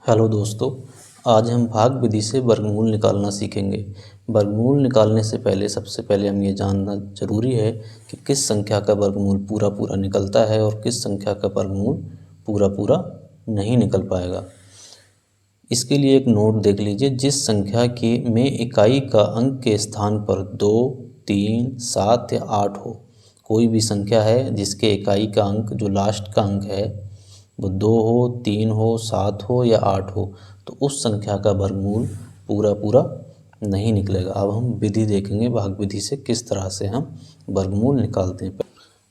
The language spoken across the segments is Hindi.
हेलो दोस्तों, आज हम भाग विधि से वर्गमूल निकालना सीखेंगे। वर्गमूल निकालने से पहले सबसे पहले हम ये जानना ज़रूरी है कि किस संख्या का वर्गमूल पूरा पूरा निकलता है और किस संख्या का वर्गमूल पूरा पूरा नहीं निकल पाएगा। इसके लिए एक नोट देख लीजिए। जिस संख्या की में इकाई का अंक के स्थान पर 2, 3, 7 या 8 हो, कोई भी संख्या है जिसके इकाई का अंक जो लास्ट का अंक है वो 2 हो, 3 हो, 7 हो या 8 हो, तो उस संख्या का वर्गमूल पूरा पूरा नहीं निकलेगा। अब हम विधि देखेंगे भाग विधि से किस तरह से हम वर्गमूल निकालते हैं।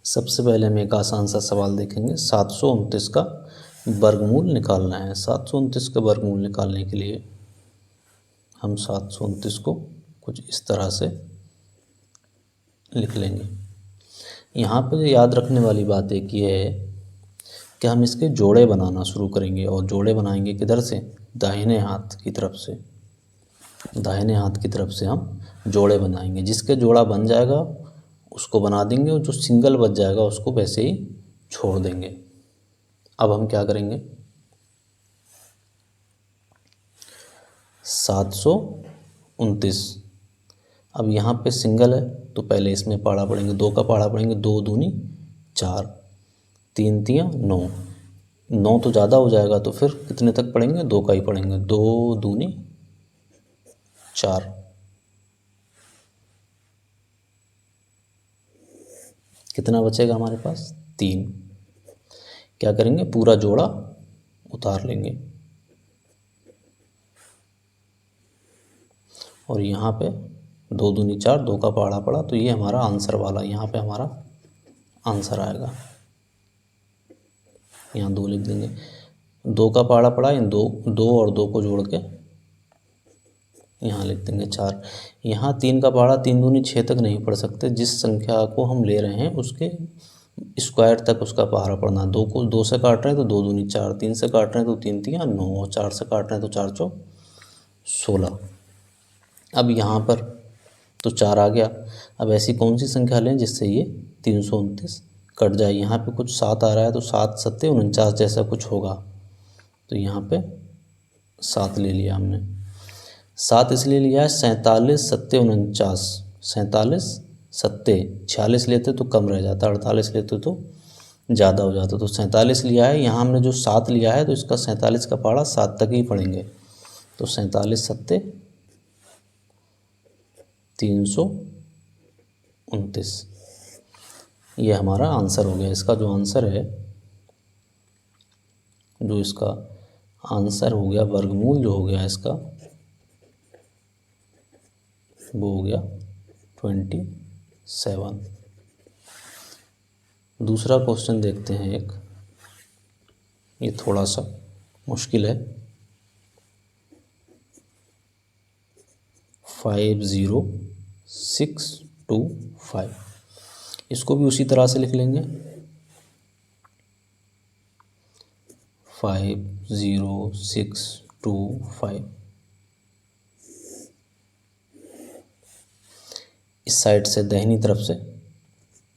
सबसे पहले हम एक आसान सा सवाल देखेंगे। 729 का वर्गमूल निकालना है। 729 का वर्गमूल निकालने के लिए हम 729 को कुछ इस तरह से लिख लेंगे। यहाँ पर याद रखने वाली बात एक ये है कि हम इसके जोड़े बनाना शुरू करेंगे, और जोड़े बनाएंगे किधर से? दाहिने हाथ की तरफ से। दाहिने हाथ की तरफ से हम जोड़े बनाएंगे। जिसके जोड़ा बन जाएगा उसको बना देंगे, और जो सिंगल बच जाएगा उसको वैसे ही छोड़ देंगे। अब हम क्या करेंगे? 729। अब यहाँ पे सिंगल है तो पहले इसमें पहाड़ा पढ़ेंगे, 2 का पहाड़ा पढ़ेंगे। 2 दूनी 4, 3 तियाँ 9। 9 तो ज़्यादा हो जाएगा, तो फिर कितने तक पढ़ेंगे? 2 का ही पढ़ेंगे। 2 दूनी 4। कितना बचेगा हमारे पास? 3। क्या करेंगे? पूरा जोड़ा उतार लेंगे, और यहाँ पे 2 दूनी 4, 2 का पहाड़ा पड़ा, तो ये हमारा आंसर वाला, यहाँ पे हमारा आंसर आएगा। यहाँ 2 लिख देंगे। 2 का पहाड़ा पड़ा, इन 2 और 2 को जोड़ के यहाँ लिख देंगे 4। यहाँ 3 का पहाड़ा 3 दूनी 6 तक नहीं पढ़ सकते। जिस संख्या को हम ले रहे हैं उसके स्क्वायर तक उसका पहाड़ा पढ़ना। 2 को 2 से काट रहे हैं तो 2 दूनी 4, 3 से काट रहे हैं तो 3 तियाँ 9, और 4 से काट रहे हैं तो 4 चौक 16। अब यहाँ पर तो 4 आ गया। अब ऐसी कौन सी संख्या लें जिससे ये 329 कट जाए? यहाँ पे कुछ 7 आ रहा है, तो 7 सत्ते 49 जैसा कुछ होगा, तो यहाँ पे 7 ले लिया हमने। 7 इसलिए लिया है, 47 सत्ते 49। 47 सत्ते 46 लेते तो कम रह जाता, 48 लेते तो ज़्यादा हो जाता, तो 47 लिया है। यहाँ हमने जो 7 लिया है तो इसका 47 का पहाड़ा 7 तक ही पढ़ेंगे, तो 47 सत्ते 329। ये हमारा आंसर हो गया। इसका जो आंसर है, जो इसका आंसर हो गया, वर्गमूल जो हो गया इसका, वो हो गया 27। दूसरा क्वेश्चन देखते हैं एक, ये थोड़ा सा मुश्किल है। 50625, इसको भी उसी तरह से लिख लेंगे। 50625। इस साइड से दाहिनी तरफ से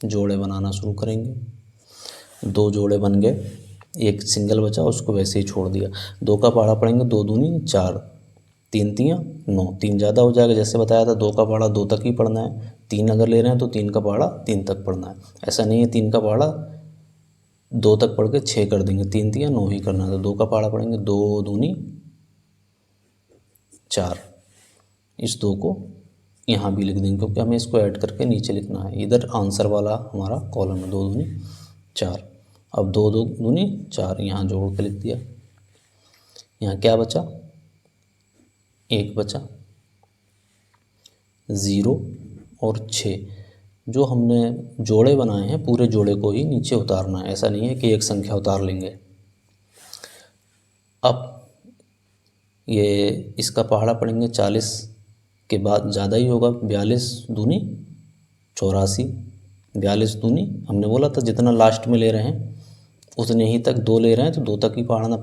जोड़े बनाना शुरू करेंगे। 2 जोड़े बन गए, एक सिंगल बचा, उसको वैसे ही छोड़ दिया। 2 का पहाड़ा पढ़ेंगे। 2 दूनी 4, 3 तियाँ 9, 3 ज़्यादा हो जाएगा, जैसे बताया था 2 का पहाड़ा 2 तक ही पढ़ना है। 3 अगर ले रहे हैं तो 3 का पहाड़ा 3 तक पढ़ना है। ऐसा नहीं है 3 का पहाड़ा 2 तक पढ़ के 6 कर देंगे, 3 तियाँ 9 ही करना है, तो 2 का पहाड़ा पढ़ेंगे। 2 दूनी 4। इस 2 को यहाँ भी लिख देंगे, क्योंकि हमें इसको ऐड करके नीचे लिखना है। इधर आंसर वाला हमारा कॉलम है। 2 दूनी 4। अब 2 दूनी 4 यहाँ जोड़ के लिख दिया। यहाँ क्या बचा? 1 बचा। 0 और 6, जो हमने जोड़े बनाए हैं पूरे जोड़े को ही नीचे उतारना है। ऐसा नहीं है कि एक संख्या उतार लेंगे। अब ये इसका पहाड़ा पढ़ेंगे 40 के बाद ज़्यादा ही होगा। 42 दूनी 84। 42 दूनी हमने बोला था जितना लास्ट में ले रहे हैं उतने ही तक 2 ले रहे हैं, तो 2 तक ही पढ़ना है।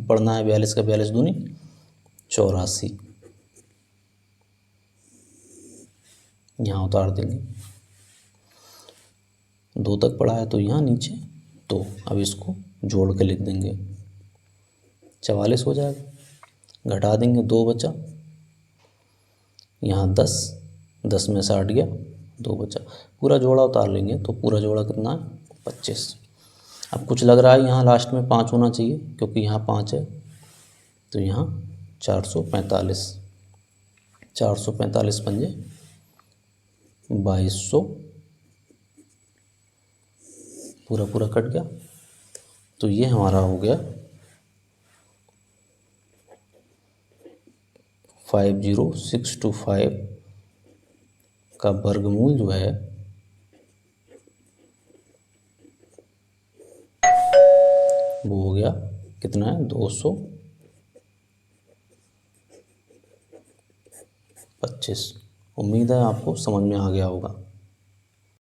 42 का 42 दूनी 84, यहाँ उतार देंगे। 2 तक पढ़ा है तो यहाँ नीचे, तो अब इसको जोड़ के लिख देंगे। 44 हो जाएगा। घटा देंगे 2 बचा, यहाँ 10, 10 में से 8 गया, 2 बचा, पूरा जोड़ा उतार लेंगे तो पूरा जोड़ा कितना है 25। अब कुछ लग रहा है यहाँ लास्ट में 5 होना चाहिए क्योंकि यहाँ 5 है, तो यहाँ 445, 445 पंजे 2200, पूरा पूरा कट गया। तो ये हमारा हो गया 50625 का वर्गमूल जो है वो हो गया कितना है 225। उम्मीद है आपको समझ में आ गया होगा।